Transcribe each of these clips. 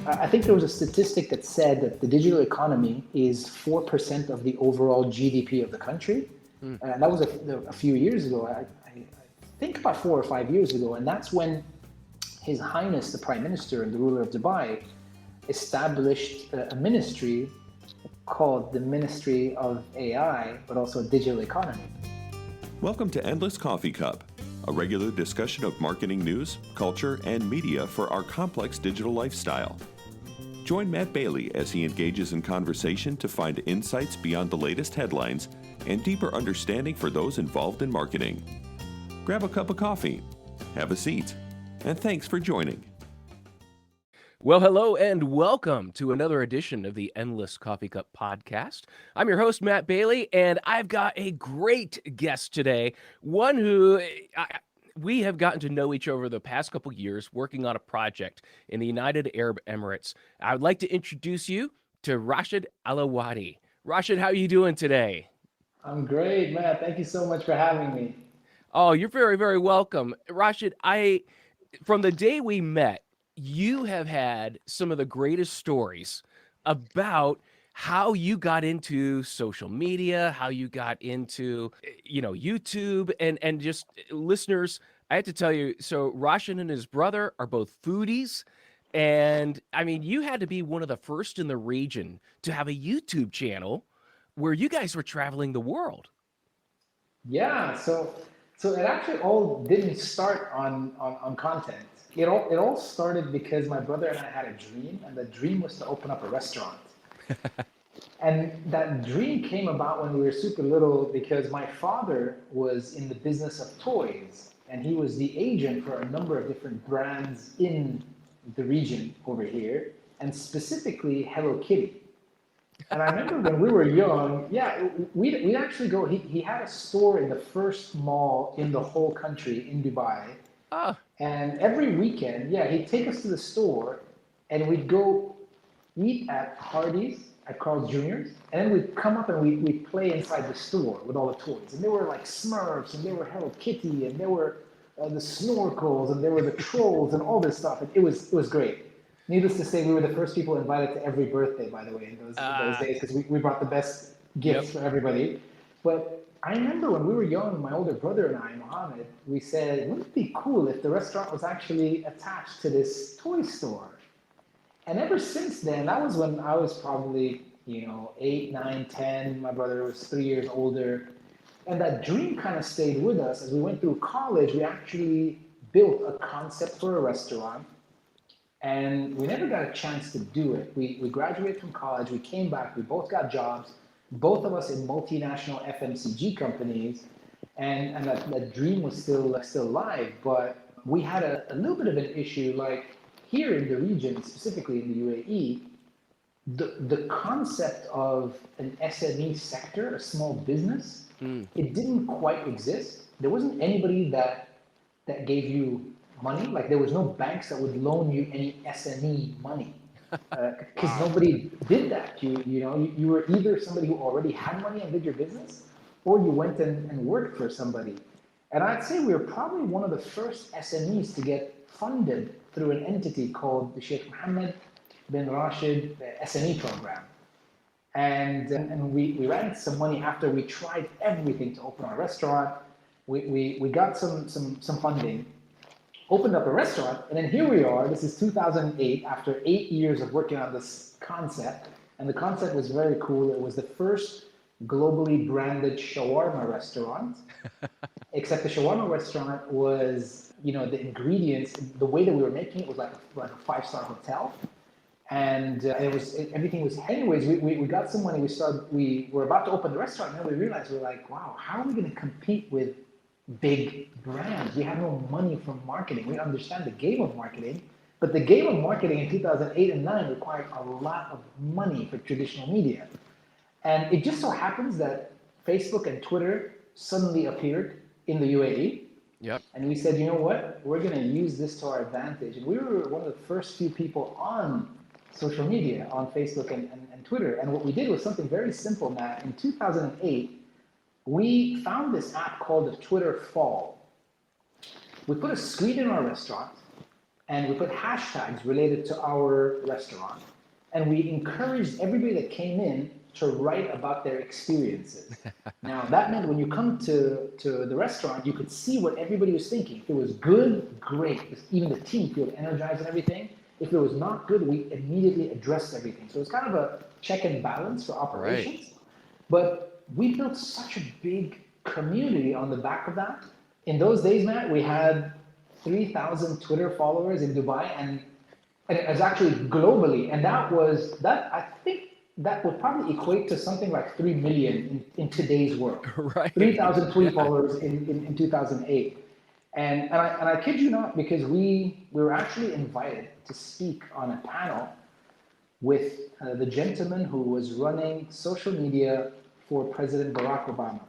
I think there was a statistic that said that the digital economy is 4% of the overall GDP of the country. Mm. And that was a few years ago. I think about 4 or 5 years ago. And that's when His Highness, the Prime Minister and the ruler of Dubai, established a ministry called the Ministry of AI, but also Digital Economy. Welcome to Endless Coffee Cup, a regular discussion of marketing news, culture, and media for our complex digital lifestyle. Join Matt Bailey as he engages in conversation to find insights beyond the latest headlines and deeper understanding for those involved in marketing. Grab a cup of coffee, have a seat, and thanks for joining. Well, hello and welcome to another edition of the Endless Coffee Cup podcast. I'm your host, Matt Bailey, and I've got a great guest today, one who we have gotten to know each other over the past couple years working on a project in the United Arab Emirates. I would like to introduce you to Rashid Al Awadhi. Rashid, how are you doing today? I'm great, Matt. Thank you so much for having me. Oh, you're very, very welcome. Rashid, from the day we met, you have had some of the greatest stories about how you got into social media, how you got into, YouTube, and just listeners. I have to tell you, so Rashid and his brother are both foodies. And I mean, you had to be one of the first in the region to have a YouTube channel where you guys were traveling the world. Yeah, so it actually all didn't start on content. It all started because my brother and I had a dream, and the dream was to open up a restaurant. And that dream came about when we were super little because my father was in the business of toys, and he was the agent for a number of different brands in the region over here, and specifically Hello Kitty. And I remember when we were young, yeah, we'd actually go, he had a store in the first mall in the whole country in Dubai. Ah, And every weekend, yeah, he'd take us to the store and we'd go eat at Hardee's, at Carl's Jr.'s, and then we'd come up and we'd play inside the store with all the toys. And there were like Smurfs, and there were Hello Kitty, and there were the snorkels, and there were the trolls, and all this stuff. And it was great. Needless to say, we were the first people invited to every birthday, by the way, in those days, because we brought the best yep. gifts for everybody. But I remember when we were young, my older brother and I, Mohammed, we said, wouldn't it be cool if the restaurant was actually attached to this toy store? And ever since then, that was when I was probably, 8, 9, 10. My brother was 3 years older. And that dream kind of stayed with us. As we went through college, we actually built a concept for a restaurant. And we never got a chance to do it. We graduated from college, we came back, we both got jobs, both of us in multinational FMCG companies, and that dream was still alive. But we had a little bit of an issue, like here in the region, specifically in the UAE, the concept of an SME sector, a small business, it didn't quite exist. There wasn't anybody that gave you money. Like there was no banks that would loan you any SME money because nobody did that. You were either somebody who already had money and did your business, or you went and worked for somebody. And I'd say we were probably one of the first SMEs to get funded through an entity called the Sheikh Mohammed bin Rashid SME program. And we ran into some money after we tried everything to open our restaurant. We got some funding, opened up a restaurant, and then here we are. This is 2008, after 8 years of working on this concept. And the concept was very cool. It was the first globally branded shawarma restaurant, except the shawarma restaurant was, the ingredients, the way that we were making it was like a five-star hotel. And everything was, anyways, we got some money. We were about to open the restaurant, and then we realized, we're like, wow, how are we going to compete with big brands? We have no money from marketing. We understand the game of marketing, but the game of marketing in 2008 and 9 required a lot of money for traditional media. And it just so happens that Facebook and Twitter suddenly appeared in the UAE. Yep. And we said, you know what? We're going to use this to our advantage. And we were one of the first few people on social media, on Facebook and Twitter. And what we did was something very simple, Matt. In 2008, we found this app called the Twitter Fall. We put a screen in our restaurant, and we put hashtags related to our restaurant, and we encouraged everybody that came in to write about their experiences. Now that meant when you come to the restaurant, you could see what everybody was thinking. If it was good, great. Even the team felt energized and everything. If it was not good, we immediately addressed everything. So it's kind of a check and balance for operations. Right. But we built such a big community on the back of that. In those days, Matt, we had 3,000 Twitter followers in Dubai, and it was actually globally. And that I think that would probably equate to something like 3 million in today's world. Right. 3,000 tweet Yeah. followers in 2008. And I kid you not, because we were actually invited to speak on a panel with the gentleman who was running social media for President Barack Obama.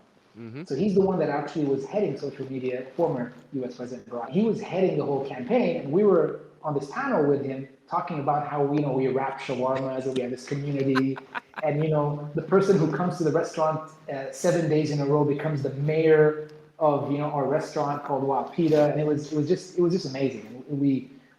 So he's the one that actually was heading social media, former US President Barack. He was heading the whole campaign, and we were on this panel with him talking about how, we wrap shawarmas and we have this community. And, the person who comes to the restaurant 7 days in a row becomes the mayor of, our restaurant called Wapita. And it was just amazing. And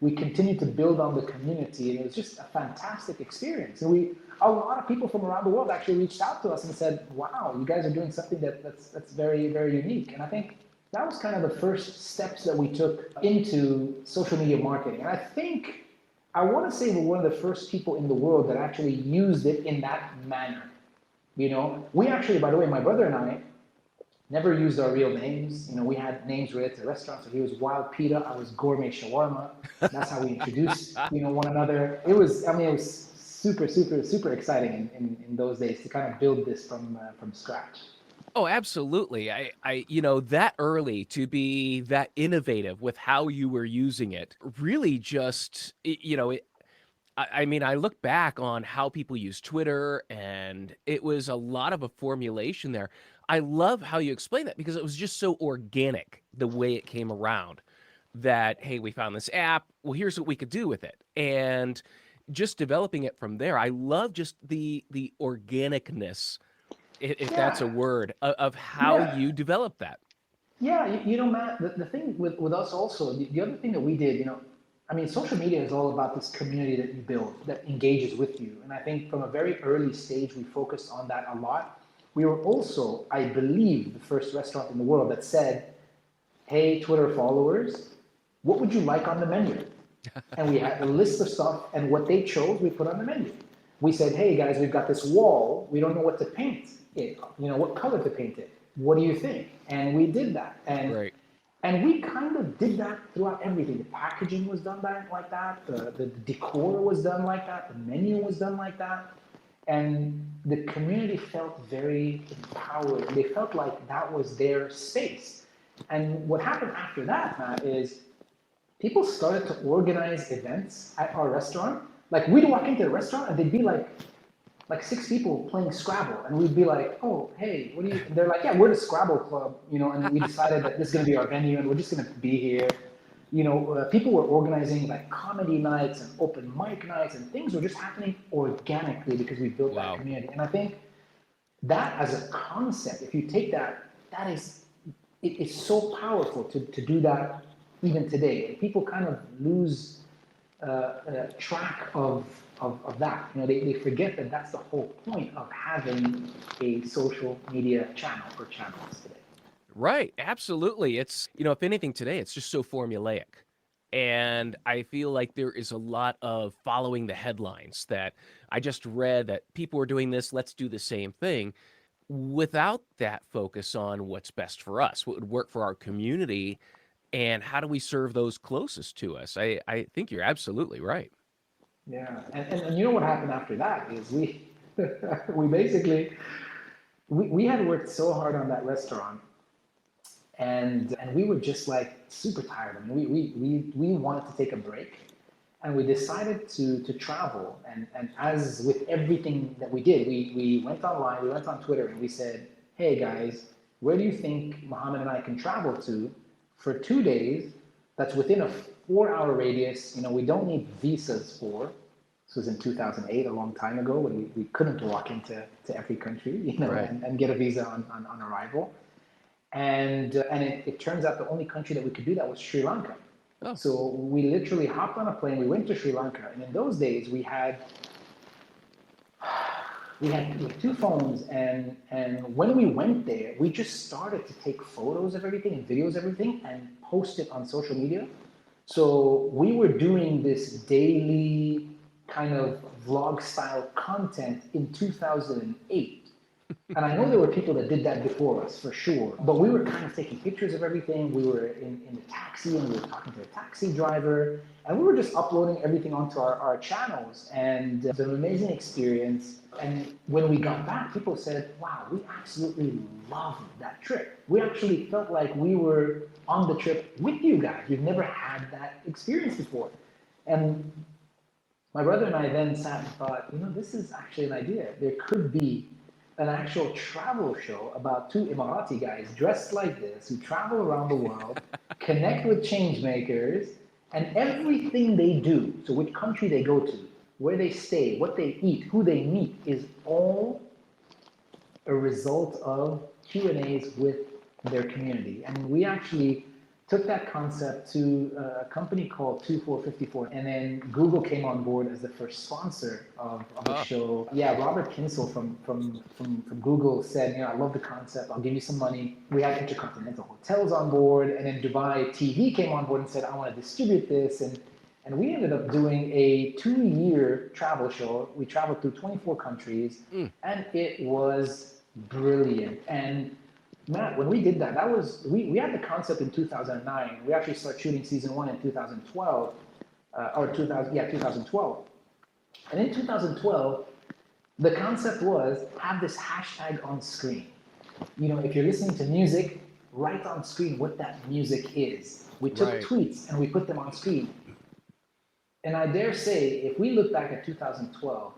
we continued to build on the community, and it was just a fantastic experience. And a lot of people from around the world actually reached out to us and said, wow, you guys are doing something that's very, very unique. And I think that was kind of the first steps that we took into social media marketing. And I think, I want to say we're one of the first people in the world that actually used it in that manner. We actually, by the way, my brother and I never used our real names. We had names related to restaurants. So he was Wild Pita, I was Gourmet Shawarma. That's how we introduced, one another. It was super, super, super exciting in those days to kind of build this from scratch. Oh, absolutely. That early to be that innovative with how you were using it really just, I look back on how people use Twitter, and it was a lot of a formulation there. I love how you explain that because it was just so organic the way it came around that, hey, we found this app. Well, here's what we could do with it. And just developing it from there. I love just the organicness, if that's a Yeah, word, of how yeah. you develop that. Yeah, Matt, the thing with us also, the other thing that we did, social media is all about this community that you build that engages with you. And I think from a very early stage, we focused on that a lot. We were also, I believe, the first restaurant in the world that said, hey, Twitter followers, what would you like on the menu? And we had a list of stuff, and what they chose, we put on the menu. We said, hey guys, we've got this wall, we don't know what to paint it, what color to paint it. What do you think? And we did that. Right. And we kind of did that throughout everything. The packaging was done like that, the decor was done like that, the menu was done like that. And the community felt very empowered. They felt like that was their space. And what happened after that, Matt, is people started to organize events at our restaurant. Like we'd walk into the restaurant and they'd be like 6 people playing Scrabble, and we'd be like, oh, hey, what do you, and they're like, yeah, we're the Scrabble club, and we decided that this is gonna be our venue and we're just gonna be here. People were organizing like comedy nights and open mic nights, and things were just happening organically because we built that Wow. community. And I think that as a concept, if you take that, it's so powerful to do that even today. People kind of lose track of that. They forget that that's the whole point of having a social media channel or channels today. Right. Absolutely. It's, if anything today, it's just so formulaic. And I feel like there is a lot of following the headlines that I just read that people are doing this, let's do the same thing without that focus on what's best for us, what would work for our community, and how do we serve those closest to us. I think you're absolutely right. Yeah, and you know what happened after that is we we basically we had worked so hard on that restaurant, and we were just like super tired. I mean, we wanted to take a break, and we decided to travel. And as with everything that we did, we went online, we went on Twitter, and we said, hey guys, where do you think Mohammed and I can travel to for 2 days? That's within a 4-hour radius. We don't need visas for. This was in 2008, a long time ago, when we couldn't walk into every country, Right. and get a visa on arrival. And it turns out the only country that we could do that was Sri Lanka. Oh, So we literally hopped on a plane. We went to Sri Lanka, and in those days we had two phones, and when we went there, we just started to take photos of everything and videos of everything and post it on social media. So we were doing this daily kind of vlog style content in 2008. And I know there were people that did that before us, for sure. But we were kind of taking pictures of everything. We were in the taxi and we were talking to the taxi driver. And we were just uploading everything onto our channels. And it was an amazing experience. And when we got back, people said, wow, we absolutely loved that trip. We actually felt like we were on the trip with you guys. We've never had that experience before. And my brother and I then sat and thought, this is actually an idea. There could be an actual travel show about two Emirati guys dressed like this who travel around the world, connect with change makers, and everything they do, so which country they go to, where they stay, what they eat, who they meet, is all a result of Q&As with their community. And we actually took that concept to a company called 2454, and then Google came on board as the first sponsor of the show. Yeah, Robert Kinsel from Google said, I love the concept, I'll give you some money. We had Intercontinental Hotels on board, and then Dubai TV came on board and said, I want to distribute this. And we ended up doing a 2-year travel show. We traveled through 24 countries, and it was brilliant. And Matt, when we did that, we had the concept in 2009. We actually started shooting season 1 in 2012, 2012. And in 2012, the concept was have this hashtag on screen. If you're listening to music, write on screen what that music is. We took tweets and we put them on screen. And I dare say, if we look back at 2012,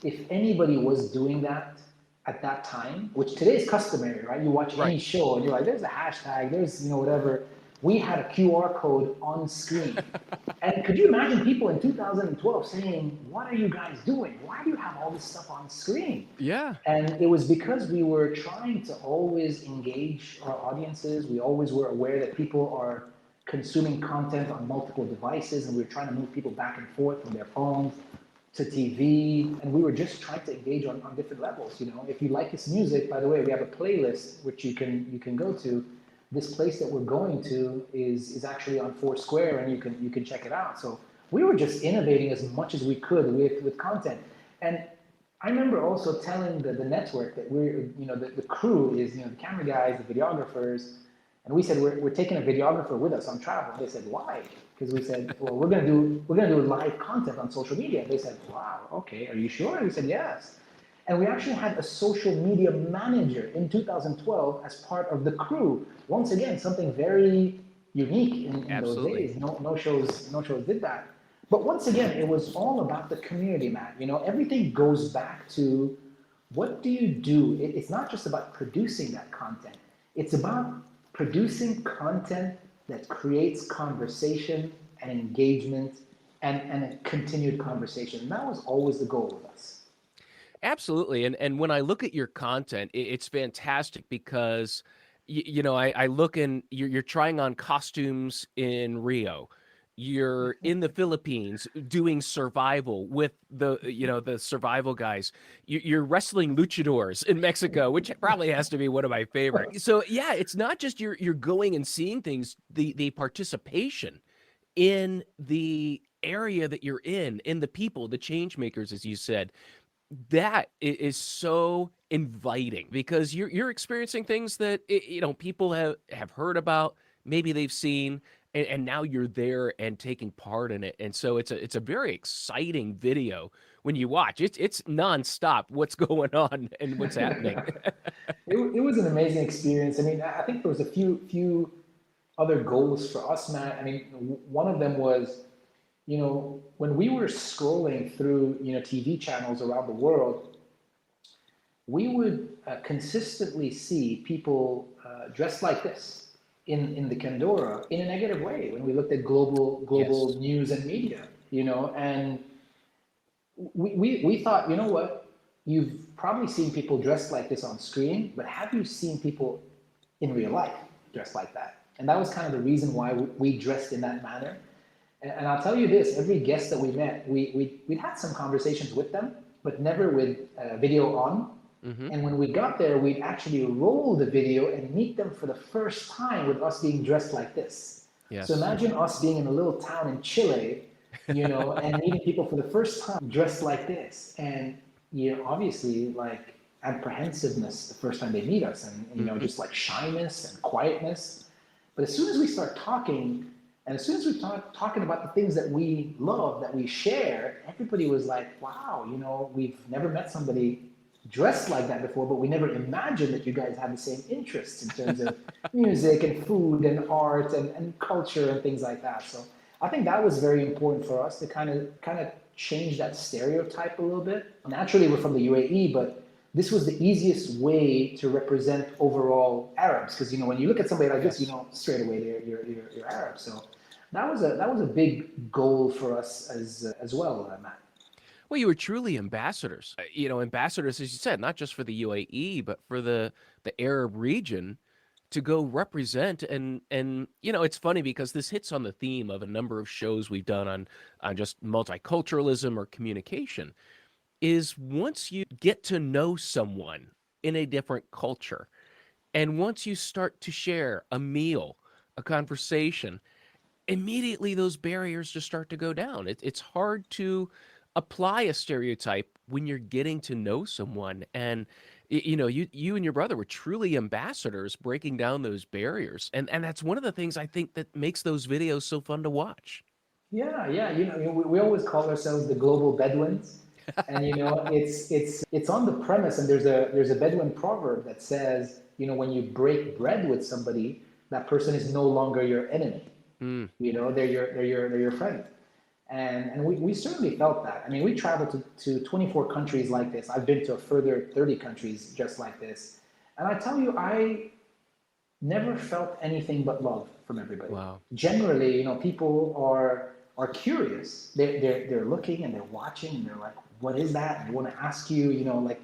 if anybody was doing that at that time, which today is customary, right? You watch any show and you're like, there's a hashtag, there's, whatever. We had a QR code on screen. And could you imagine people in 2012 saying, what are you guys doing? Why do you have all this stuff on screen? yeah. And it was because we were trying to always engage our audiences. We always were aware that people are consuming content on multiple devices, and we were trying to move people back and forth from their phones to TV, and we were just trying to engage on different levels. If you like this music, by the way, we have a playlist which you can go to. This place that we're going to is actually on Foursquare, and you can check it out. So we were just innovating as much as we could with content. And I remember also telling the network that we're, the crew is, the camera guys, the videographers, and we said we're taking a videographer with us on travel. And they said, why? Because we said, well, we're gonna do live content on social media. They said, wow, okay, are you sure? And we said, yes. And we actually had a social media manager in 2012 as part of the crew. Once again, something very unique in those days. No shows did that. But once again, it was all about the community, Matt. Everything goes back to what do you do? It's not just about producing that content. It's about producing content that creates conversation and engagement and a continued conversation. And that was always the goal with us. Absolutely. And when I look at your content, it's fantastic because I look and you're trying on costumes in Rio. You're in the Philippines doing survival with the survival guys. You're wrestling luchadors in Mexico, which probably has to be one of my favorite. So yeah, it's not just you're going and seeing things, the participation in the area that you're in the people, the change makers, as you said, that is so inviting because you're experiencing things that people have heard about, maybe they've seen, and now you're there and taking part in it. And so it's a very exciting video when you watch. It's nonstop what's going on and what's happening. It was an amazing experience. I mean, I think there was a few other goals for us, Matt. I mean, one of them was, when we were scrolling through, TV channels around the world, we would consistently see people dressed like this in the Kendora in a negative way when we looked at global Yes. news and media, and we thought, you know what, you've probably seen people dressed like this on screen, but have you seen people in real life dressed like that? And that was kind of the reason why we dressed in that manner. And I'll tell you this, every guest that we met, we'd had some conversations with them, but never with video on. Mm-hmm. And when we got there, we'd actually roll the video and meet them for the first time with us being dressed like this. Yes. So imagine us being in a little town in Chile, and meeting people for the first time dressed like this. And, obviously, like, apprehensiveness the first time they meet us, and just like shyness and quietness. But as soon as we start talking, and as soon as we start talking about the things that we love, that we share, everybody was like, wow, we've never met somebody dressed like that before, but we never imagined that you guys have the same interests in terms of music and food and art and culture and things like that. So I think that was very important for us to kind of change that stereotype a little bit. Naturally, we're from the UAE, but this was the easiest way to represent overall Arabs, because when you look at somebody like this, straight away you're Arab. So that was a big goal for us as well, Matt. Well, you were truly ambassadors. Ambassadors, as you said, not just for the UAE, but for the Arab region, to go represent. And it's funny because this hits on the theme of a number of shows we've done on just multiculturalism or communication. Is once you get to know someone in a different culture, and once you start to share a meal, a conversation, immediately those barriers just start to go down. It's hard to apply a stereotype when you're getting to know someone. And you and your brother were truly ambassadors, breaking down those barriers. And that's one of the things I think that makes those videos so fun to watch. Yeah. We always call ourselves the global Bedouins. And it's on the premise, and there's a Bedouin proverb that says, when you break bread with somebody, that person is no longer your enemy. They're your friend. And we certainly felt that. I mean, we traveled to 24 countries like this. I've been to a further 30 countries just like this. And I tell you, I never felt anything but love from everybody. Wow. Generally, people are curious. They're looking and they're watching and they're like, what is that? And they want to ask you, like,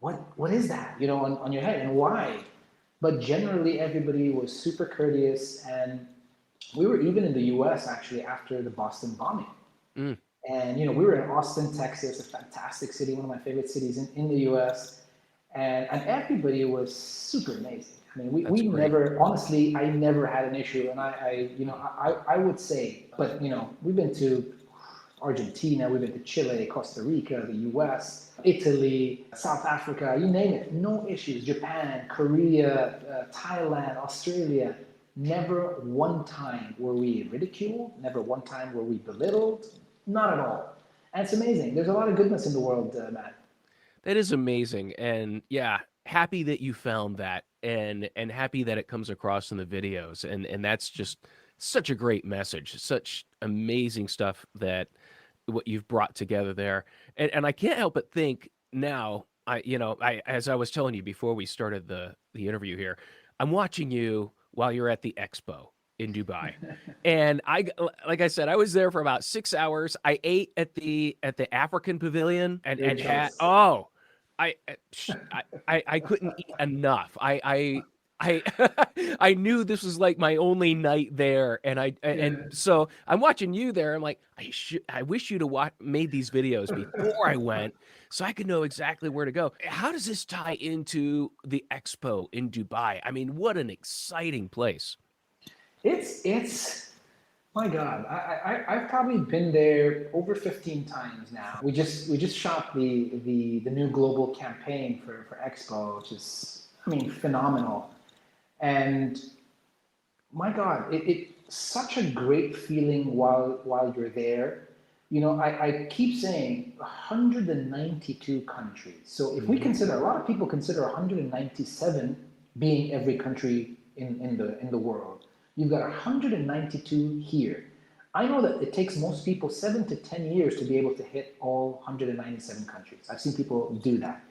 what is that, on your head, and why? But generally, everybody was super courteous. And we were even in the US actually after the Boston bombing. And, we were in Austin, Texas, a fantastic city, one of my favorite cities in the US. And everybody was super amazing. I mean, we never, honestly, I never had an issue. And I would say, but, we've been to Argentina, we've been to Chile, Costa Rica, the US, Italy, South Africa, you name it, no issues. Japan, Korea, Thailand, Australia. Never one time were we ridiculed. Never one time were we belittled. Not at all. And it's amazing. There's a lot of goodness in the world, Matt. That is amazing. And yeah, happy that you found that, and happy that it comes across in the videos. And that's just such a great message, such amazing stuff that what you've brought together there. And I can't help but think now, I as I was telling you before we started the interview here, I'm watching you while you're at the expo in Dubai. And like I said, I was there for about 6 hours. I ate at the African pavilion and had, I couldn't eat enough. I I knew this was like my only night there, and so I'm watching you there. I'm like, I wish you'd have made these videos before I went, so I could know exactly where to go. How does this tie into the expo in Dubai? I mean, what an exciting place! It's my God. I've probably been there over 15 times now. We just shot the new global campaign for Expo, which is, I mean, phenomenal. And my God, it's such a great feeling while you're there. I keep saying 192 countries. So if we consider, a lot of people consider 197 being every country in the world. You've got 192 here. I know that it takes most people 7 to 10 years to be able to hit all 197 countries. I've seen people do that.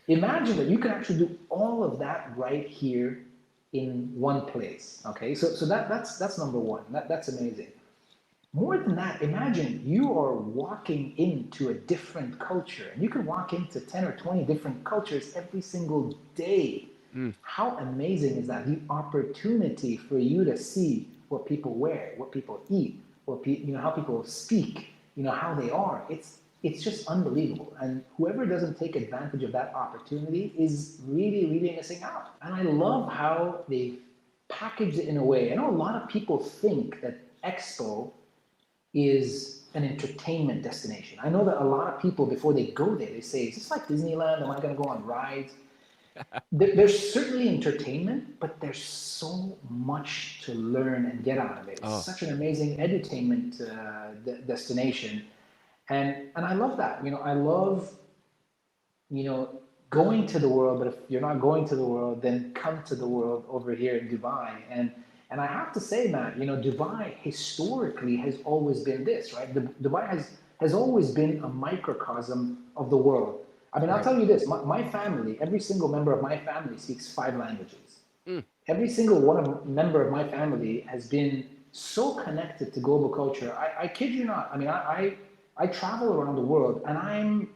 Imagine that you can actually do all of that right here in one place. Okay, so that's number one. That's amazing. More than that, imagine you are walking into a different culture, and you can walk into 10 or 20 different cultures every single day. Mm. How amazing is that? The opportunity for you to see what people wear, what people eat, how people speak, how they are. It's just unbelievable. And whoever doesn't take advantage of that opportunity is really, really missing out. And I love how they packaged it in a way. I know a lot of people think that Expo is an entertainment destination. I know that a lot of people, before they go there, they say, is this like Disneyland? Am I going to go on rides? There's certainly entertainment, but there's so much to learn and get out of it. It's Oh, such an amazing edutainment destination, and I love that. I love going to the world. But if you're not going to the world, then come to the world over here in Dubai. And I have to say, Matt, Dubai historically has always been this, right? Dubai has always been a microcosm of the world. I mean, I'll right. tell you this: my family, every single member of my family speaks 5 languages. Mm. Every single member of my family has been so connected to global culture. I kid you not. I mean, I travel around the world, and I'm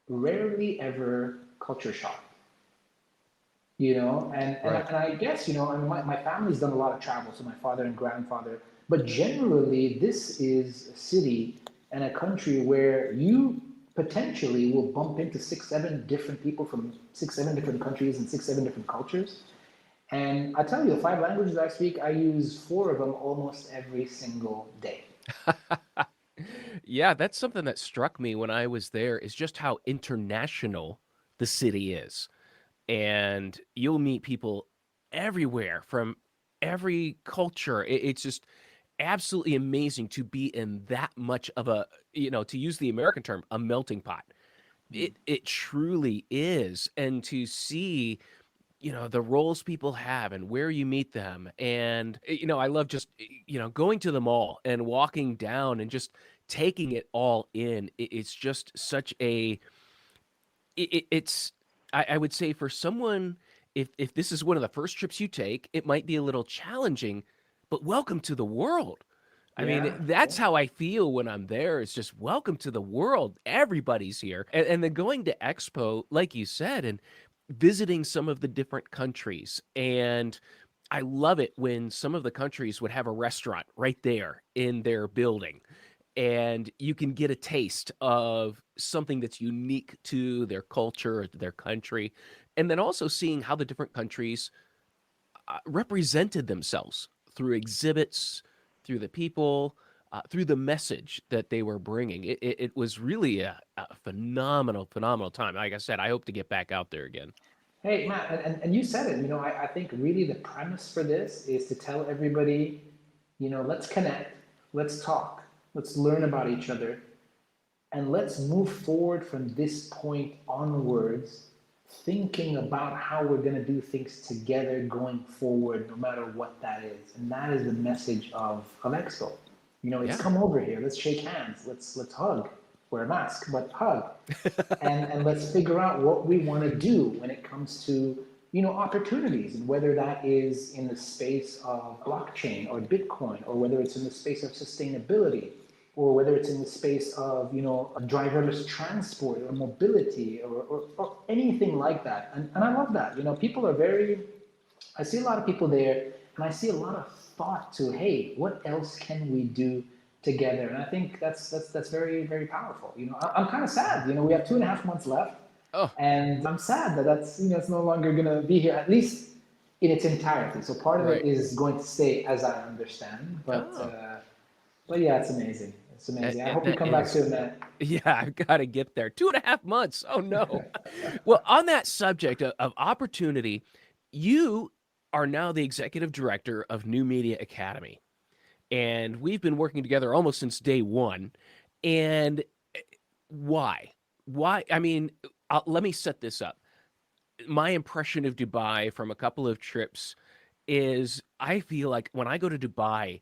rarely ever culture shocked. Right. And I guess, I mean, my family's done a lot of travel, so my father and grandfather, but generally, this is a city and a country where you potentially will bump into 6, 7 different people from 6, 7 different countries and 6, 7 different cultures. And I tell you, the 5 languages I speak, I use 4 of them almost every single day. Yeah, that's something that struck me when I was there is just how international the city is. And you'll meet people everywhere from every culture. It's just absolutely amazing to be in that much of a, to use the American term, a melting pot. It truly is. And to see, the roles people have and where you meet them. And, I love just, going to the mall and walking down and just taking it all in. It's just such a, it's, I would say for someone, if this is one of the first trips you take, it might be a little challenging, but welcome to the world. I mean, Yeah, that's yeah. how I feel when I'm there. It's just welcome to the world. Everybody's here. And then going to Expo, like you said, and visiting some of the different countries. And I love it when some of the countries would have a restaurant right there in their building. And you can get a taste of something that's unique to their culture, or to their country. And then also seeing how the different countries represented themselves through exhibits, through the people, through the message that they were bringing. It was really a phenomenal, phenomenal time. Like I said, I hope to get back out there again. Hey, Matt, and you said it. I think really the premise for this is to tell everybody, let's connect, let's talk, let's learn about each other, and let's move forward from this point onwards, thinking about how we're going to do things together going forward, no matter what that is. And that is the message of Expo. It's Yeah. come over here, let's shake hands, let's hug, wear a mask, but hug, and let's figure out what we want to do when it comes to opportunities, and whether that is in the space of blockchain or Bitcoin, or whether it's in the space of sustainability, or whether it's in the space of driverless transport or mobility, or anything like that. And I love that. People are very, I see a lot of people there, and I see a lot of thought to, hey, what else can we do together? And I think that's very, very powerful. I'm kind of sad. We have 2.5 months left, Oh, and I'm sad that that's it's no longer gonna be here, at least in its entirety. So part of it right. is going to stay, as I understand, Oh, but yeah, it's amazing. It's amazing. I hope you that come back is. soon, man. Yeah, I've got to get there. 2.5 months. Oh, no. Well, on that subject of opportunity, you are now the executive director of New Media Academy. And we've been working together almost since day one. And why? Why? I mean, let me set this up. My impression of Dubai from a couple of trips is I feel like when I go to Dubai,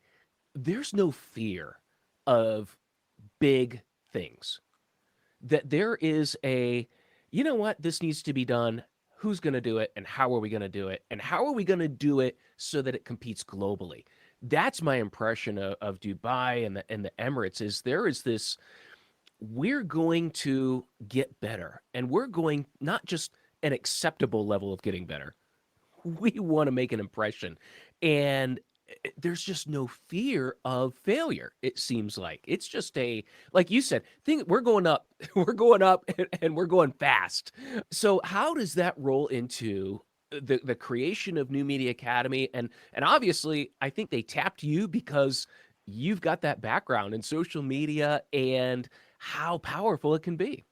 there's no fear of big things. That there is a, you know what, this needs to be done. Who's going to do it? And how are we going to do it? And how are we going to do it so that it competes globally? That's my impression of Dubai and the Emirates is there is this, we're going to get better, and we're going not just an acceptable level of getting better, we want to make an impression. And there's just no fear of failure, it seems like. It's just like you said, we're going up, we're going up, and we're going fast. So how does that roll into the creation of New Media Academy? And obviously, I think they tapped you because you've got that background in social media and how powerful it can be.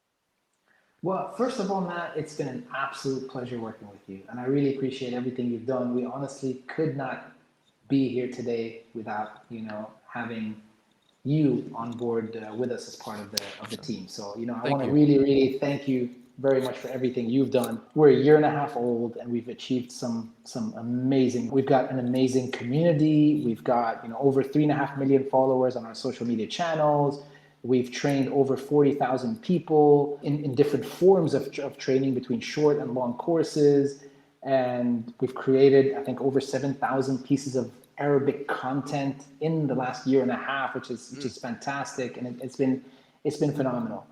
Well, first of all, Matt, it's been an absolute pleasure working with you, and I really appreciate everything you've done. We honestly could not be here today without having you on board with us as part of the team. So I Thank want to you. really thank you very much for everything you've done. We're a year and a half old, and we've achieved some amazing. We've got an amazing community. We've got over 3.5 million followers on our social media channels. We've trained over 40,000 people in different forms of training between short and long courses. And we've created, I think, over 7,000 pieces of Arabic content in the last year and a half, which is fantastic. And it's been phenomenal.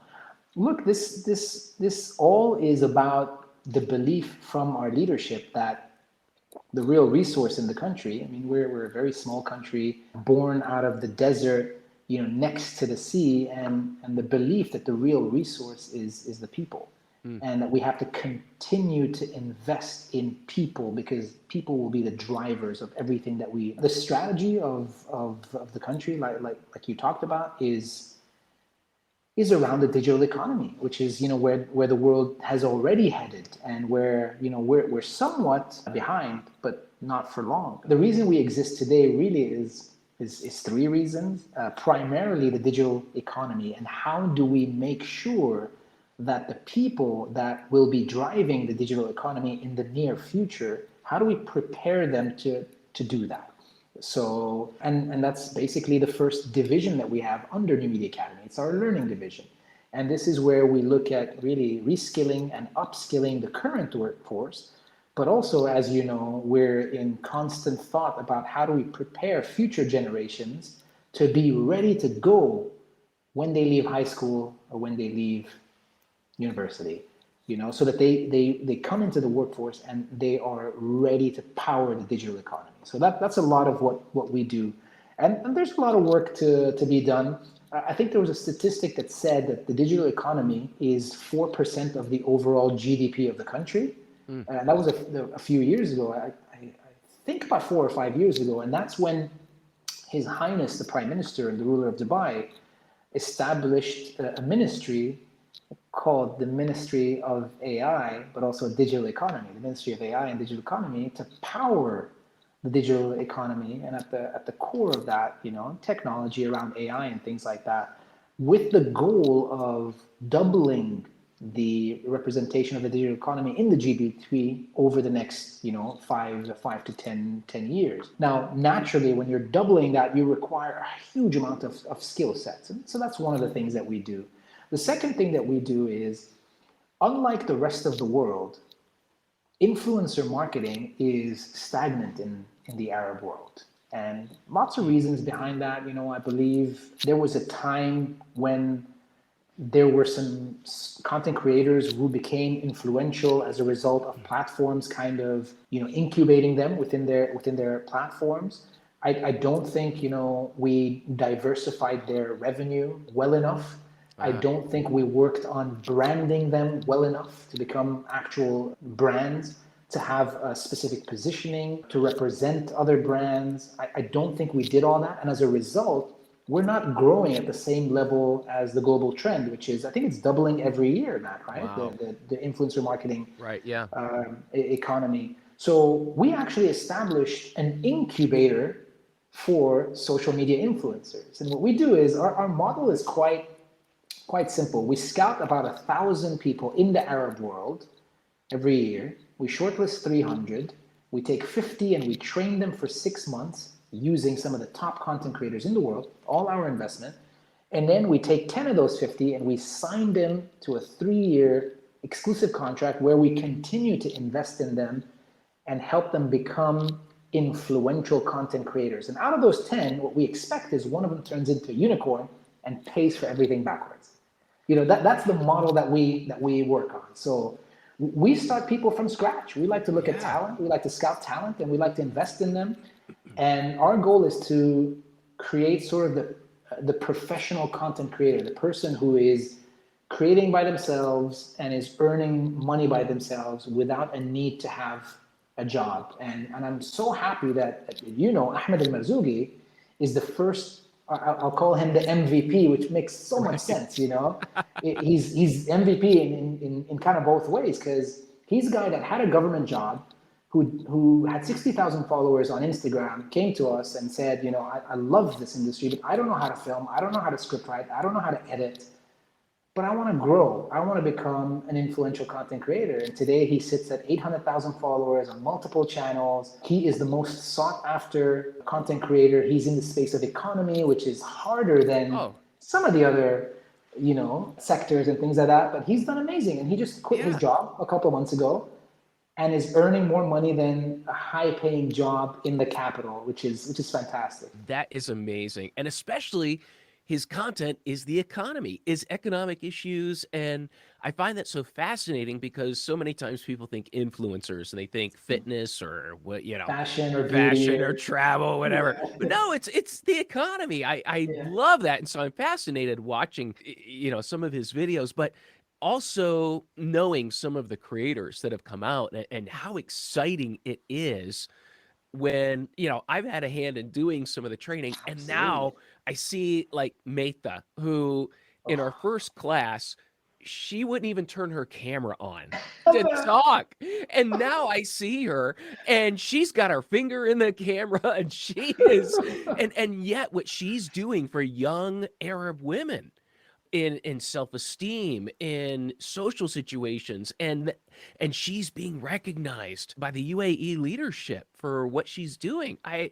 Look, this all is about the belief from our leadership that the real resource in the country. I mean, we're a very small country, born out of the desert, next to the sea, and the belief that the real resource is the people, and that we have to continue to invest in people because people will be the drivers of everything that the strategy of the country, like you talked about, is around the digital economy, which is where the world has already headed, and where we're somewhat behind, but not for long. The reason we exist today really is three reasons. Primarily the digital economy, and how do we make sure that the people that will be driving the digital economy in the near future, how do we prepare them to do that? So, and that's basically the first division that we have under New Media Academy. It's our learning division. And this is where we look at really reskilling and upskilling the current workforce. But also, as you know, we're in constant thought about how do we prepare future generations to be ready to go when they leave high school or when they leave university, so that they come into the workforce and they are ready to power the digital economy. So that's a lot of what we do. And there's a lot of work to be done. I think there was a statistic that said that the digital economy is 4% of the overall GDP of the country. And that was a few years ago. I think about 4 or 5 years ago. And that's when His Highness, the Prime Minister and the ruler of Dubai, established a ministry called the Ministry of AI, but also Digital Economy, the Ministry of AI and Digital Economy, to power the digital economy. And at the core of that, technology around AI and things like that, with the goal of doubling the representation of the digital economy in the GDP over the next, 5 to 10 years. Now, naturally, when you're doubling that, you require a huge amount of skill sets. And so that's one of the things that we do. The second thing that we do is, unlike the rest of the world, influencer marketing is stagnant in the Arab world. And lots of reasons behind that. I believe there was a time when there were some content creators who became influential as a result of platforms kind of, incubating them within their platforms. I don't think, we diversified their revenue well enough. I don't think we worked on branding them well enough to become actual brands, to have a specific positioning, to represent other brands. I don't think we did all that. And as a result, we're not growing at the same level as the global trend, which is, I think it's doubling every year, Matt, right? Wow. The influencer marketing economy. So we actually established an incubator for social media influencers. And what we do is, our model is quite simple. We scout about 1,000 people in the Arab world every year. We shortlist 300. We take 50 and we train them for 6 months using some of the top content creators in the world, all our investment. And then we take 10 of those 50 and we sign them to a 3-year exclusive contract where we continue to invest in them and help them become influential content creators. And out of those 10, what we expect is one of them turns into a unicorn and pays for everything backwards. That's the model that we work on. So We start people from scratch. We like to look at Yeah. talent, we like to scout talent, and we like to invest in them. And our goal is to create sort of the professional content creator, the person who is creating by themselves and is earning money by themselves without a need to have a job. And I'm so happy that, Ahmed Al-Marzougi is the first, I'll call him the MVP, which makes so much sense, He's MVP in kind of both ways, because he's a guy that had a government job, who had 60,000 followers on Instagram, came to us and said, I love this industry, but I don't know how to film, I don't know how to script write, I don't know how to edit, but I want to grow. I want to become an influential content creator. And today he sits at 800,000 followers on multiple channels. He is the most sought after content creator. He's in the space of economy, which is harder than some of the other, sectors and things like that. But he's done amazing. And he just quit his job a couple of months ago and is earning more money than a high-paying job in the capital, which is fantastic. That is amazing. And especially his content is the economy, is economic issues. And I find that so fascinating because so many times people think influencers and they think fitness or what, Fashion or fashion beauty or travel, whatever. Yeah. But no, it's the economy. I Yeah. love that. And so I'm fascinated watching, some of his videos, but also knowing some of the creators that have come out and how exciting it is when, I've had a hand in doing some of the training, and now I see like Metha, who in our first class, she wouldn't even turn her camera on to talk. And now I see her and she's got her finger in the camera and she is, and yet what she's doing for young Arab women in self-esteem, in social situations, and she's being recognized by the UAE leadership for what she's doing. I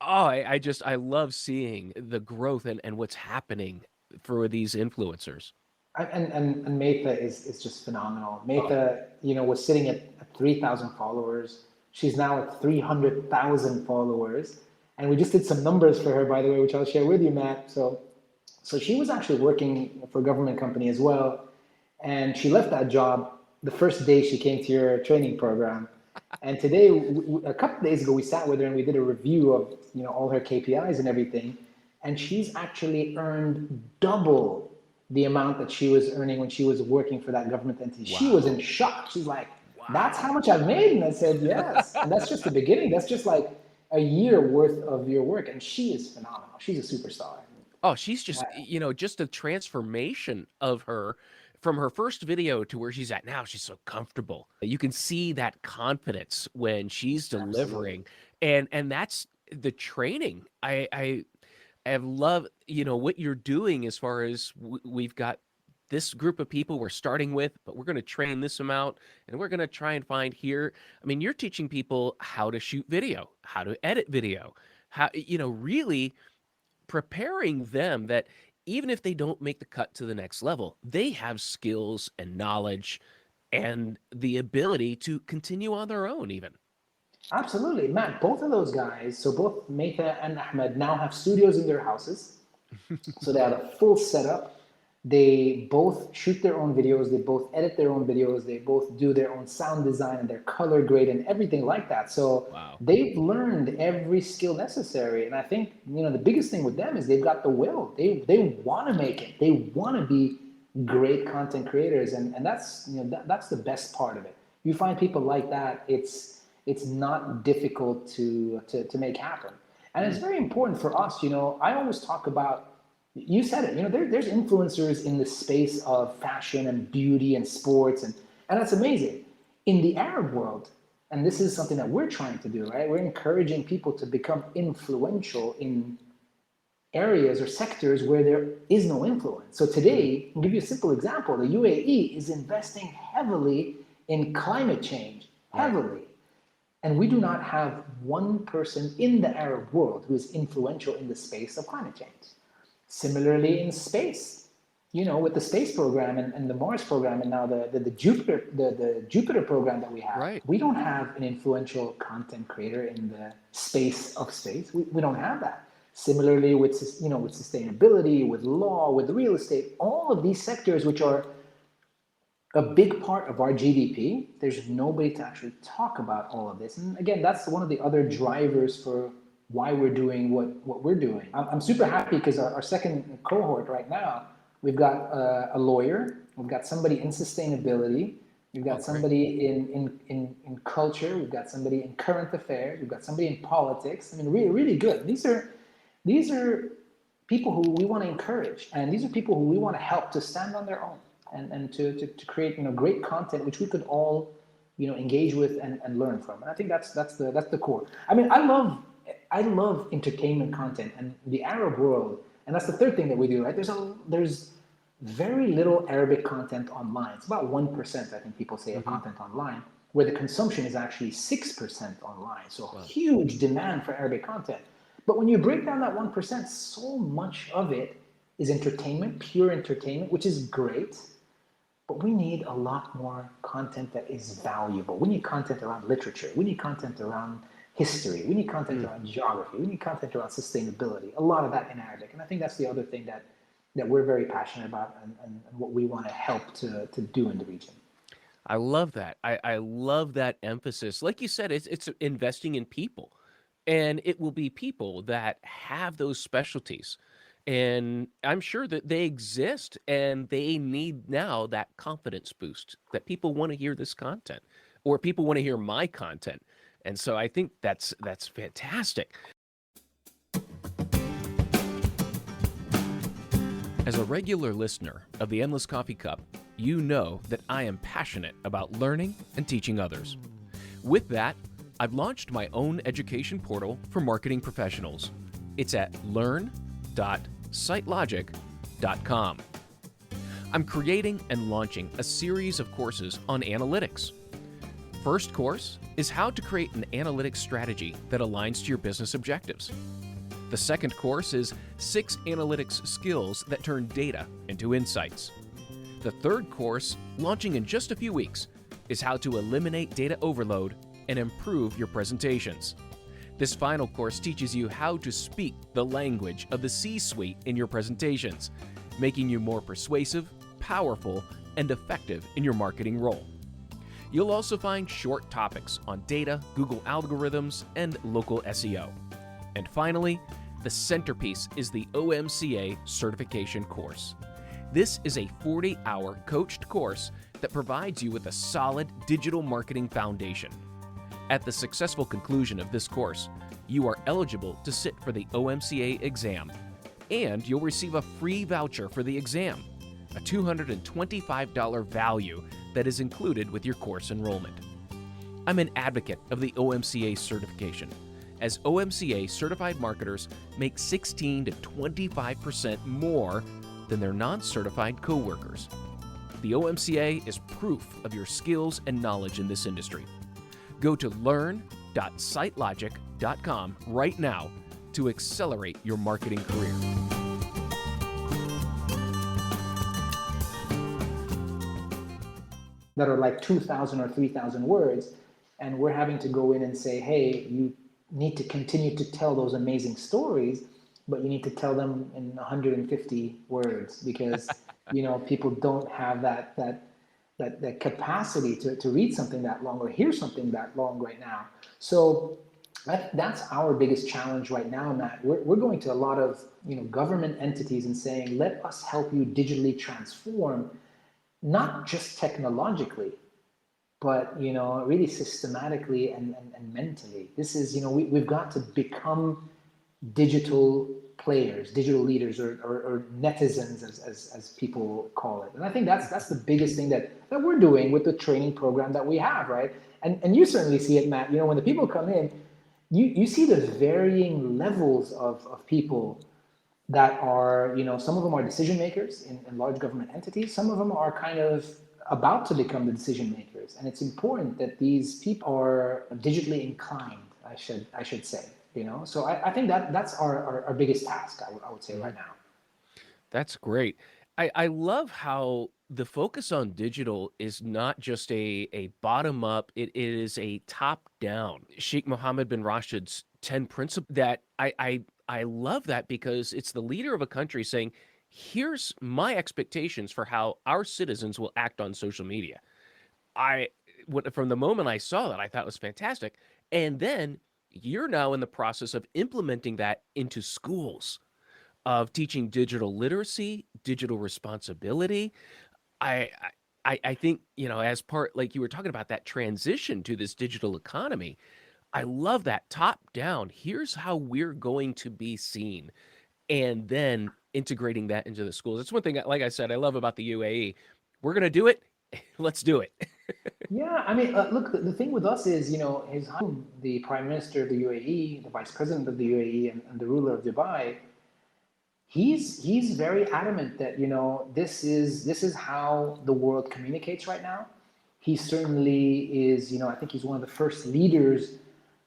love seeing the growth and what's happening for these influencers. And Metha is just phenomenal. Metha, was sitting at 3,000 followers. She's now at 300,000 followers. And we just did some numbers for her, by the way, which I'll share with you, Matt. So she was actually working for a government company as well. And she left that job the first day she came to your training program. And today, a couple of days ago, we sat with her and we did a review of all her KPIs and everything. And she's actually earned double the amount that she was earning when she was working for that government entity. Wow. She was in shock. She's like, that's how much I've made? And I said, yes. And that's just the beginning. That's just like a year worth of your work. And she is phenomenal. She's a superstar. Oh, she's just, just a transformation of her from her first video to where she's at now. She's so comfortable. You can see that confidence when she's delivering. Absolutely. And that's the training. I have loved, what you're doing as far as we've got this group of people we're starting with, but we're going to train this amount and we're going to try and find here. I mean, you're teaching people how to shoot video, how to edit video, how, really preparing them that even if they don't make the cut to the next level, they have skills and knowledge and the ability to continue on their own even. Absolutely, Matt. Both of those guys, so both Metha and Ahmed, now have studios in their houses. So they have a full setup. They both shoot their own videos. They both edit their own videos. They both do their own sound design and their color grade and everything like that. So they've learned every skill necessary. And I think, the biggest thing with them is they've got the will. They want to make it. They want to be great content creators. And that's, that's the best part of it. You find people like that, it's not difficult to make happen. And it's very important for us, I always talk about, you said it, there's influencers in the space of fashion and beauty and sports, and that's amazing. In the Arab world, and this is something that we're trying to do, right? We're encouraging people to become influential in areas or sectors where there is no influence. So today, I'll give you a simple example. The UAE is investing heavily in climate change, heavily. And we do not have one person in the Arab world who is influential in the space of climate change. Similarly in space, with the space program and the Mars program and now the Jupiter program that we have, we don't have an influential content creator in the space of space. We don't have that. Similarly with sustainability, with law, with real estate, all of these sectors which are a big part of our GDP. There's nobody to actually talk about all of this. And again, that's one of the other drivers for why we're doing what we're doing. I'm super happy because our second cohort right now, we've got a lawyer, we've got somebody in sustainability, we've got somebody in culture, we've got somebody in current affairs, we've got somebody in politics. I mean, really, really good. These are people who we want to encourage, and these are people who we want to help to stand on their own and to create great content which we could all engage with and learn from. And I think that's the core. I mean, I love entertainment content and the Arab world, and that's the third thing that we do, right? There's very little Arabic content online. It's about 1%, I think people say, of content online, where the consumption is actually 6% online. So huge demand for Arabic content. But when you break down that 1%, so much of it is entertainment, pure entertainment, which is great. But we need a lot more content that is valuable. We need content around literature. We need content around history. We need content around geography. We need content around sustainability. A lot of that in Arabic. And I think that's the other thing that we're very passionate about, and what we want to help to do in the region. I love that. I love that emphasis. Like you said, it's investing in people. And it will be people that have those specialties. And I'm sure that they exist and they need now that confidence boost that people want to hear this content, or people want to hear my content. And so I think that's fantastic. As a regular listener of the Endless Coffee Cup, you know that I am passionate about learning and teaching others. With that, I've launched my own education portal for marketing professionals. It's at learn.sitelogic.com. I'm creating and launching a series of courses on analytics. First course is how to create an analytics strategy that aligns to your business objectives. The second course is 6 analytics skills that turn data into insights. The third course, launching in just a few weeks, is how to eliminate data overload and improve your presentations. This final course teaches you how to speak the language of the C-suite in your presentations, making you more persuasive, powerful, and effective in your marketing role. You'll also find short topics on data, Google algorithms, and local SEO. And finally, the centerpiece is the OMCA certification course. This is a 40-hour coached course that provides you with a solid digital marketing foundation. At the successful conclusion of this course, you are eligible to sit for the OMCA exam, and you'll receive a free voucher for the exam, a $225 value that is included with your course enrollment. I'm an advocate of the OMCA certification, as OMCA certified marketers make 16 to 25% more than their non-certified coworkers. The OMCA is proof of your skills and knowledge in this industry. Go to learn.sitelogic.com right now to accelerate your marketing career. That are like 2,000 or 3,000 words, and we're having to go in and say, hey, you need to continue to tell those amazing stories, but you need to tell them in 150 words, because people don't have that capacity to read something that long or hear something that long right now. So that's our biggest challenge right now, Matt. We're going to a lot of government entities and saying, let us help you digitally transform, not just technologically, but really systematically and mentally. This is we've got to become digital players, digital leaders, or netizens, as people call it. And I think that's the biggest thing that we're doing with the training program that we have, right? And you certainly see it, Matt. When the people come in, you see the varying levels of people that are, some of them are decision makers in large government entities. Some of them are kind of about to become the decision makers. And it's important that these people are digitally inclined, I should say. So I think that's our biggest task, I would say right now. That's great. I love how the focus on digital is not just a bottom up, it is a top down. Sheikh Mohammed bin Rashid's 10 principles, that I love that, because it's the leader of a country saying, here's my expectations for how our citizens will act on social media. I from the moment I saw that, I thought it was fantastic. And then you're now in the process of implementing that into schools, of teaching digital literacy, digital responsibility. I I think, as part like you were talking about that transition to this digital economy, I love that top down. Here's how we're going to be seen, and then integrating that into the schools. That's one thing, like I said, I love about the UAE. We're gonna do it. Let's do it. Yeah, I mean, look, the thing with us is, the Prime Minister of the UAE, the Vice President of the UAE, and the ruler of Dubai, he's very adamant that this is how the world communicates right now. He certainly is. I think he's one of the first leaders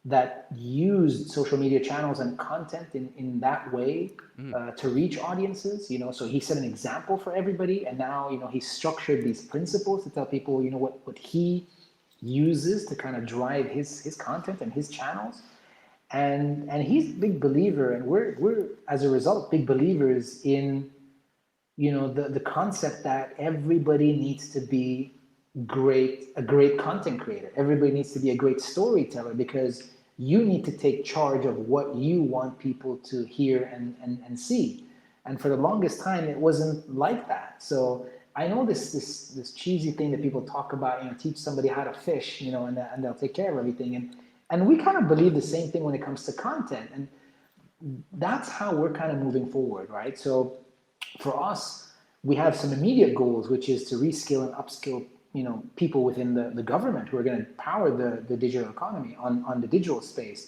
that used social media channels and content in that way Mm, to reach audiences. So he set an example for everybody, and now he's structured these principles to tell people what he uses to kind of drive his content and his channels. And he's a big believer, and we're as a result big believers in the concept that everybody needs to be a great content creator. Everybody needs to be a great storyteller, because you need to take charge of what you want people to hear and see. And for the longest time, it wasn't like that. So I know this cheesy thing that people talk about, teach somebody how to fish, and they'll take care of everything. And we kind of believe the same thing when it comes to content. And that's how we're kind of moving forward, right? So for us, we have some immediate goals, which is to reskill and upskill, people within the government who are going to power the digital economy on the digital space.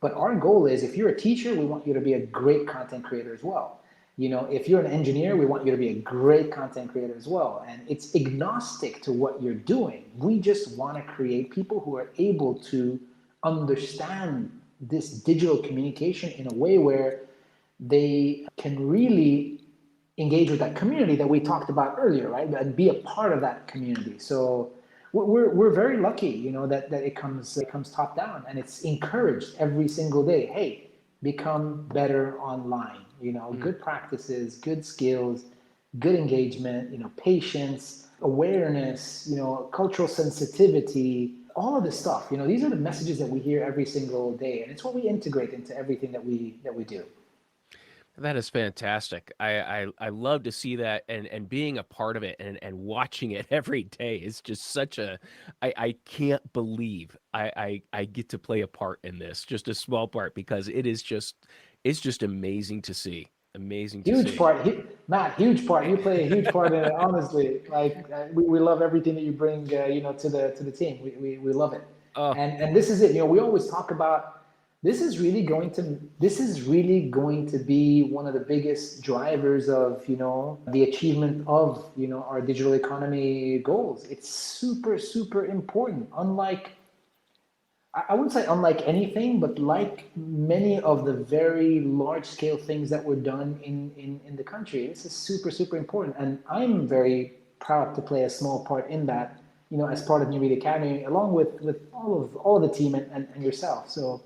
But our goal is, if you're a teacher, we want you to be a great content creator as well. If you're an engineer, we want you to be a great content creator as well. And it's agnostic to what you're doing. We just want to create people who are able to understand this digital communication in a way where they can really engage with that community that we talked about earlier, right? And be a part of that community. So we're very lucky, that it comes top down, and it's encouraged every single day. Hey, become better online. mm. Good practices, good skills, good engagement. Patience, awareness. Cultural sensitivity. All of this stuff. These are the messages that we hear every single day, and it's what we integrate into everything that we do. That is fantastic. I love to see that, and being a part of it, and watching it every day is just such a I can't believe I get to play a part in this, just a small part, because it's just amazing to see. Amazing to Huge see. part, Matt. Huge part. You play a huge part in it. Honestly, like we love everything that you bring, to the team. We love it. Oh, And this is it. We always talk about this is really going to be one of the biggest drivers of the achievement of our digital economy goals. It's super super important. Unlike, I wouldn't say unlike anything, but like many of the very large scale things that were done in the country, this is super, super important. And I'm very proud to play a small part in that, as part of New Media Academy, along with all of the team and yourself. So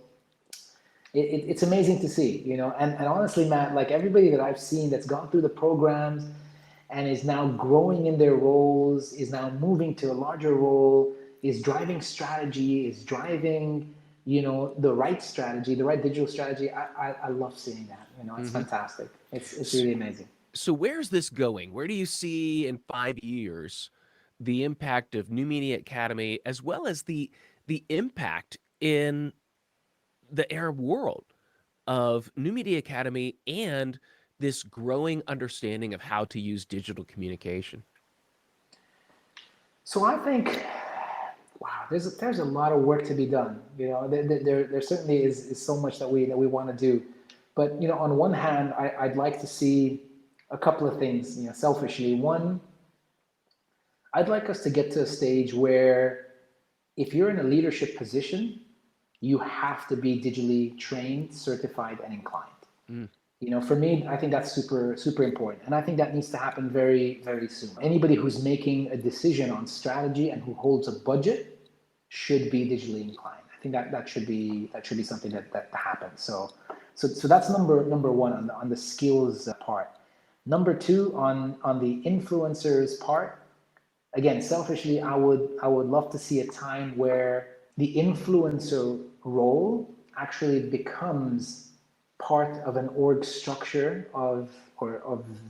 it's amazing to see, and honestly, Matt, like everybody that I've seen that's gone through the programs and is now growing in their roles, is now moving to a larger role, is driving strategy, is driving, the right strategy, the right digital strategy. I love seeing that. It's hmm. fantastic. It's really amazing. So where's this going? Where do you see in 5 years the impact of New Media Academy, as well as the impact in the Arab world of New Media Academy, and this growing understanding of how to use digital communication? So I think, wow, there's a lot of work to be done. There certainly is so much that we want to do, but on one hand, I'd like to see a couple of things. Selfishly, one, I'd like us to get to a stage where, if you're in a leadership position, you have to be digitally trained, certified, and inclined. Mm, For me, I think that's super, super important. And I think that needs to happen very, very soon. Anybody who's making a decision on strategy and who holds a budget should be digitally inclined. I think that should be something that happens. So that's number one on the skills part. Number two, on the influencers part, again, selfishly, I would love to see a time where the influencer role actually becomes part of an org structure of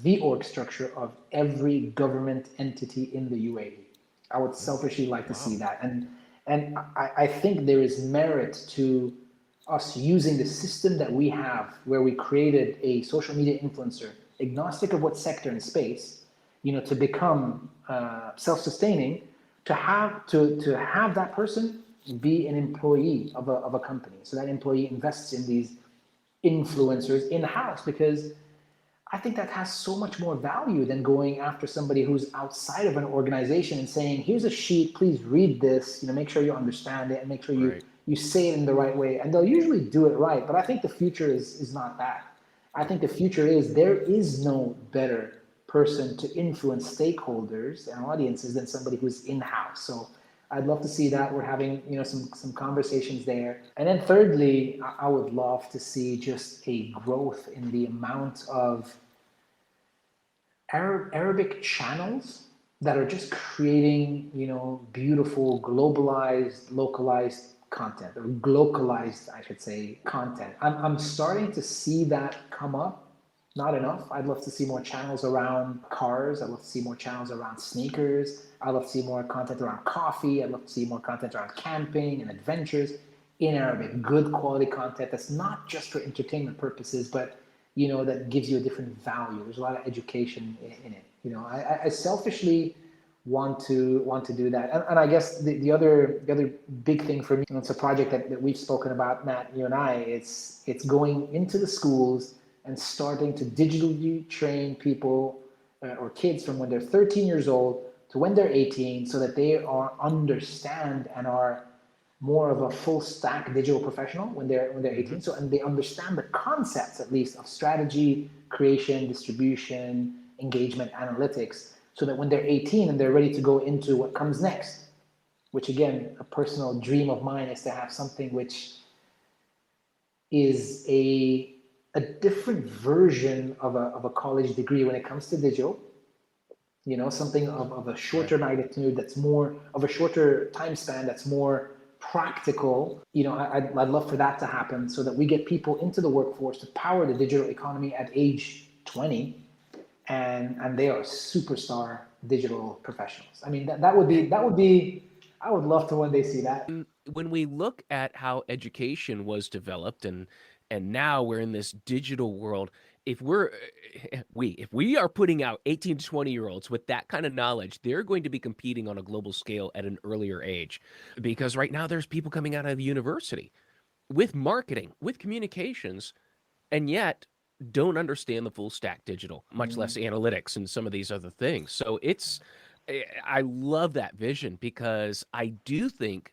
the org structure of every government entity in the UAE. I would selfishly like to see Wow. that, and I think there is merit to us using the system that we have, where we created a social media influencer, agnostic of what sector and space, to become self-sustaining, to have that person be an employee of a company. So that employee invests in these influencers in-house, because I think that has so much more value than going after somebody who's outside of an organization and saying, here's a sheet, please read this, make sure you understand it and make sure you Right. you say it in the right way. And they'll usually do it right. But I think the future is not that. I think the future is, there is no better person to influence stakeholders and audiences than somebody who's in-house. So I'd love to see that. We're having, some conversations there. And then thirdly, I would love to see just a growth in the amount of Arabic channels that are just creating, beautiful, globalized, localized content, or localized, I should say, content. I'm starting to see that come up. Not enough. I'd love to see more channels around cars. I'd love to see more channels around sneakers. I'd love to see more content around coffee. I'd love to see more content around camping and adventures in Arabic. Good quality content that's not just for entertainment purposes, but that gives you a different value. There's a lot of education in it. I selfishly want to do that. And I guess the other big thing for me, it's a project that we've spoken about, Matt, you and I. It's going into the schools and starting to digitally train people, or kids, from when they're 13 years old to when they're 18, so that they understand and are more of a full stack digital professional when they're Hmm. 18. So, and they understand the concepts, at least, of strategy, creation, distribution, engagement, analytics, so that when they're 18 and they're ready to go into what comes next, which, again, a personal dream of mine is to have something which is a different version of a college degree when it comes to digital, something of a Right. shorter magnitude, that's more of a shorter time span, that's more practical. I'd love for that to happen, so that we get people into the workforce to power the digital economy at age 20, and they are superstar digital professionals. I mean, that would be I would love to one day see that. When we look at how education was developed, and now we're in this digital world, if we're if we are putting out 18 to 20-year-olds with that kind of knowledge, they're going to be competing on a global scale at an earlier age, because right now there's people coming out of university with marketing, with communications, and yet don't understand the full stack digital, much less analytics and some of these other things. So I love that vision, because I do think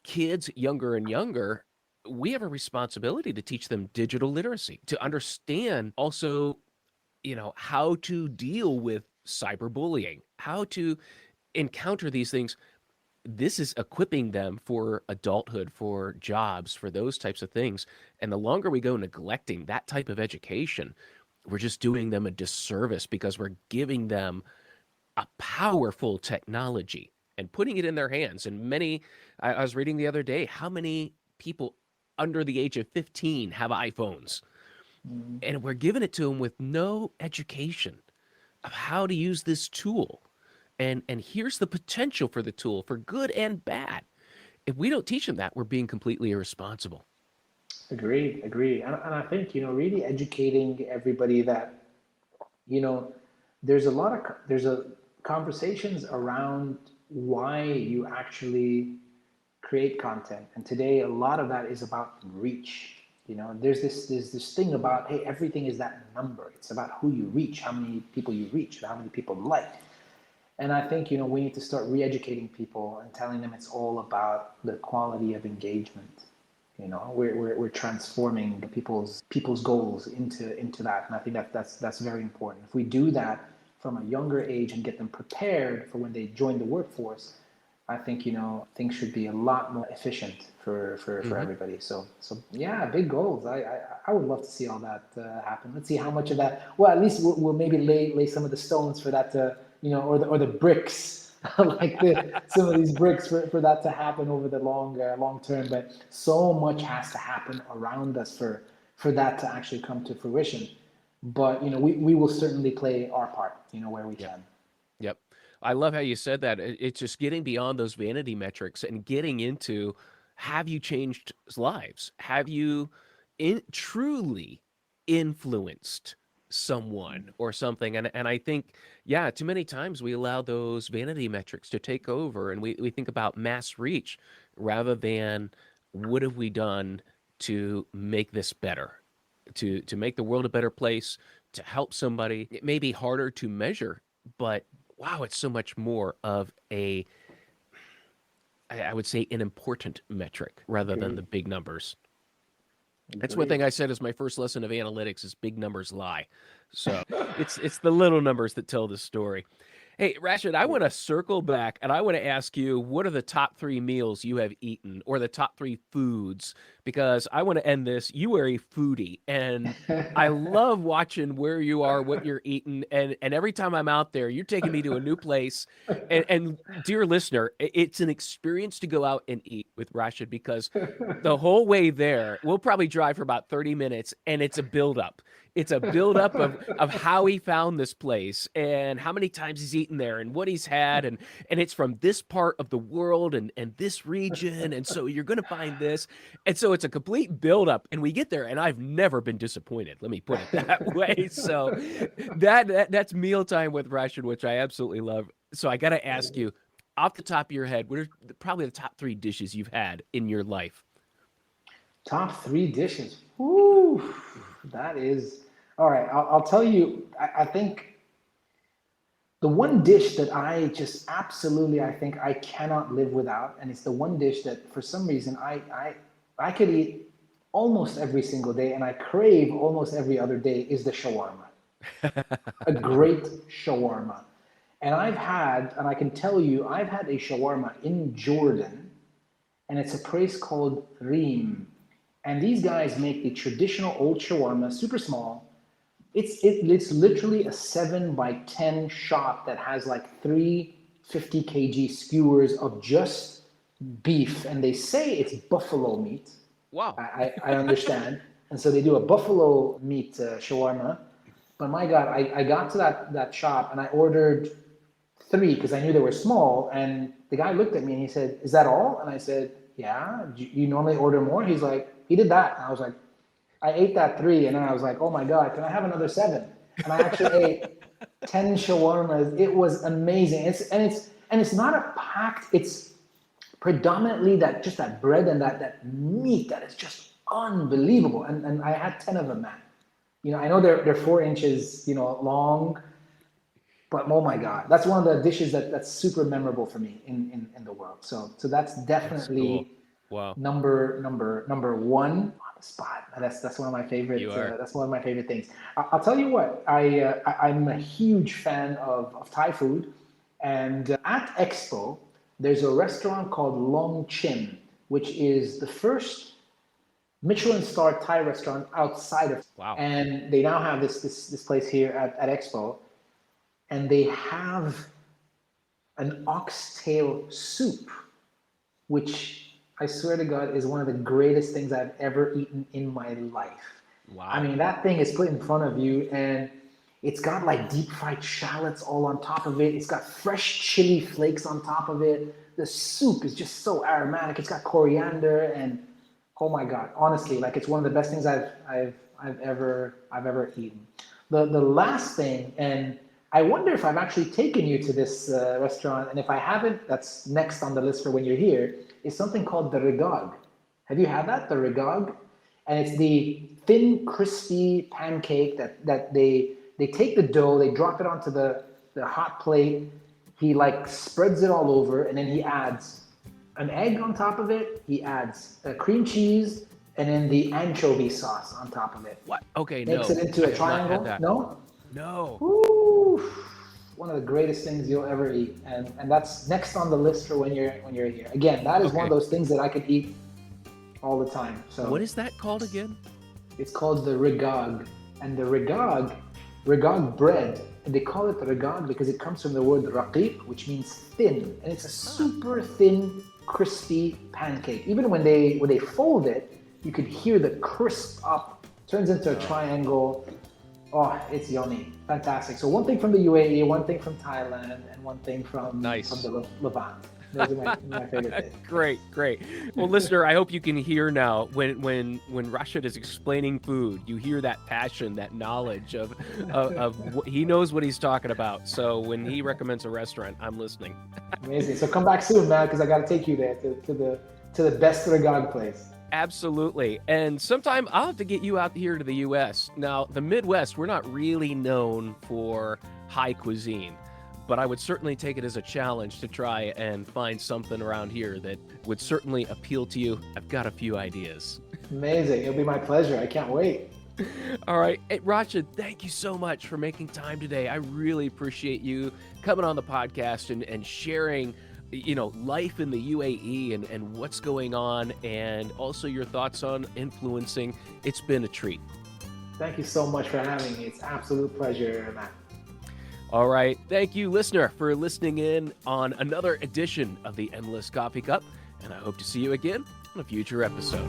kids younger and younger, we have a responsibility to teach them digital literacy, to understand also, how to deal with cyberbullying, how to encounter these things. This is equipping them for adulthood, for jobs, for those types of things. And the longer we go neglecting that type of education, we're just doing them a disservice, because we're giving them a powerful technology and putting it in their hands. And I was reading the other day, how many people under the age of 15 have iPhones? And we're giving it to them with no education of how to use this tool. And here's the potential for the tool, for good and bad. If we don't teach them that, we're being completely irresponsible. Agreed. And I think, really educating everybody that, you know there's a conversations around why you actually create content, and today a lot of that is about reach. There's this thing about, hey, everything is that number. It's about who you reach, how many people you reach, how many people like. And I think, we need to start re-educating people and telling them it's all about the quality of engagement. We're transforming people's goals into that. And I think that's very important. If we do that from a younger age and get them prepared for when they join the workforce, I think, things should be a lot more efficient for everybody. So yeah, big goals. I would love to see all that happen. Let's see how much of that. Well, at least we'll maybe lay some of the stones for that to, or the bricks, like some of these bricks for that to happen over the long term. But so much has to happen around us for that to actually come to fruition. But we will certainly play our part, where we can. Yep. I love how you said that. It's just getting beyond those vanity metrics and getting into, have you changed lives? Have you truly influenced someone or something? And I think, yeah, too many times we allow those vanity metrics to take over, and we think about mass reach rather than what have we done to make this better, to make the world a better place, to help somebody. It may be harder to measure, but wow, it's so much more of I would say, an important metric rather than the big numbers. That's one thing I said as my first lesson of analytics is big numbers lie. So it's the little numbers that tell the story. Hey, Rashid, I want to circle back and I want to ask you, what are the top 3 meals you have eaten or the top 3 foods? Because I want to end this. You are a foodie and I love watching where you are, what you're eating. And every time I'm out there, you're taking me to a new place. And dear listener, it's an experience to go out and eat with Rashid because the whole way there, we'll probably drive for about 30 minutes and it's a buildup. It's a buildup of how he found this place and how many times he's eaten there and what he's had. And it's from this part of the world and this region. And so you're going to find this. And so it's a complete buildup. And we get there and I've never been disappointed. Let me put it that way. So that's mealtime with Rashid, which I absolutely love. So I got to ask you, off the top of your head, what are probably the top 3 dishes you've had in your life? Top 3 dishes. Woo, that is all right. I'll tell you. I think the one dish that I just absolutely, I think I cannot live without, and it's the one dish that for some reason I could eat almost every single day, and I crave almost every other day, is the shawarma. A great shawarma. And I can tell you, I've had a shawarma in Jordan, and it's a place called Reem. And these guys make the traditional old shawarma, super small. It's literally a 7x10 shop that has like 3 50 kg skewers of just beef, and they say it's buffalo meat. Wow. I understand. And so they do a buffalo meat shawarma. But my God, I got to that shop and I ordered 3 because I knew they were small. And the guy looked at me and he said, "Is that all?" And I said, "Yeah. Do you normally order more?" He's like, he did that. And I was like, I ate that 3 and then I was like, oh my God, can I have another 7? And I actually ate 10 shawarmas. It was amazing. It's not a packed, it's predominantly that bread and that meat that is just unbelievable. And I had 10 of them, man. I know they're 4 inches, long, but oh my God, that's one of the dishes that's super memorable for me in the world. So that's definitely That's cool. Wow. number 1 on the spot. That's one of my favorite. That's one of my favorite things. I'll tell you what. I'm a huge fan of Thai food, and at Expo there's a restaurant called Long Chin, which is the first Michelin-starred Thai restaurant outside of. Wow. And they now have this place here at Expo, and they have an oxtail soup, which I swear to God is one of the greatest things I've ever eaten in my life. Wow. I mean, that thing is put in front of you and it's got like deep fried shallots all on top of it. It's got fresh chili flakes on top of it. The soup is just so aromatic. It's got coriander and oh my God, honestly, like it's one of the best things I've ever eaten. The last thing, and I wonder if I've actually taken you to this restaurant, and if I haven't, that's next on the list for when you're here, is something called the regag. Have you had that, the regag? And it's the thin, crispy pancake that they take the dough, they drop it onto the hot plate, he like spreads it all over, and then he adds an egg on top of it, he adds cream cheese, and then the anchovy sauce on top of it. What? Okay, Makes no. it into I a have not had triangle. that. No? No. Ooh, one of the greatest things you'll ever eat, and that's next on the list for when you're here. Again, that is one of those things that I could eat all the time. So what is that called again? it's called the regag, and the regag bread, and they call it regag because it comes from the word raqiq, which means thin, and it's a super thin, crispy pancake. Even when they fold it, you could hear the crisp up, turns into a triangle. Oh, it's yummy, fantastic. So one thing from the UAE, one thing from Thailand, and one thing from the Levant. Those are my favorite things. Great. Well, listener, I hope you can hear now when Rashid is explaining food, you hear that passion, that knowledge of he knows what he's talking about. So when he recommends a restaurant, I'm listening. Amazing. So come back soon, man, because I got to take you there to the best regag place. Absolutely. And sometime I'll have to get you out here to the U.S. Now, the Midwest, we're not really known for high cuisine, but I would certainly take it as a challenge to try and find something around here that would certainly appeal to you. I've got a few ideas. Amazing. It'll be my pleasure. I can't wait. All right. Hey, Rashid, thank you so much for making time today. I really appreciate you coming on the podcast and sharing life in the UAE and what's going on, and also your thoughts on influencing. It's been a treat. Thank you so much for having me. It's an absolute pleasure, Matt. All right. Thank you, listener, for listening in on another edition of the Endless Coffee Cup, and I hope to see you again on a future episode.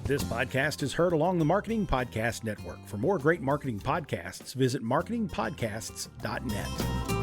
This podcast is heard along the Marketing Podcast Network. For more great marketing podcasts, visit marketingpodcasts.net.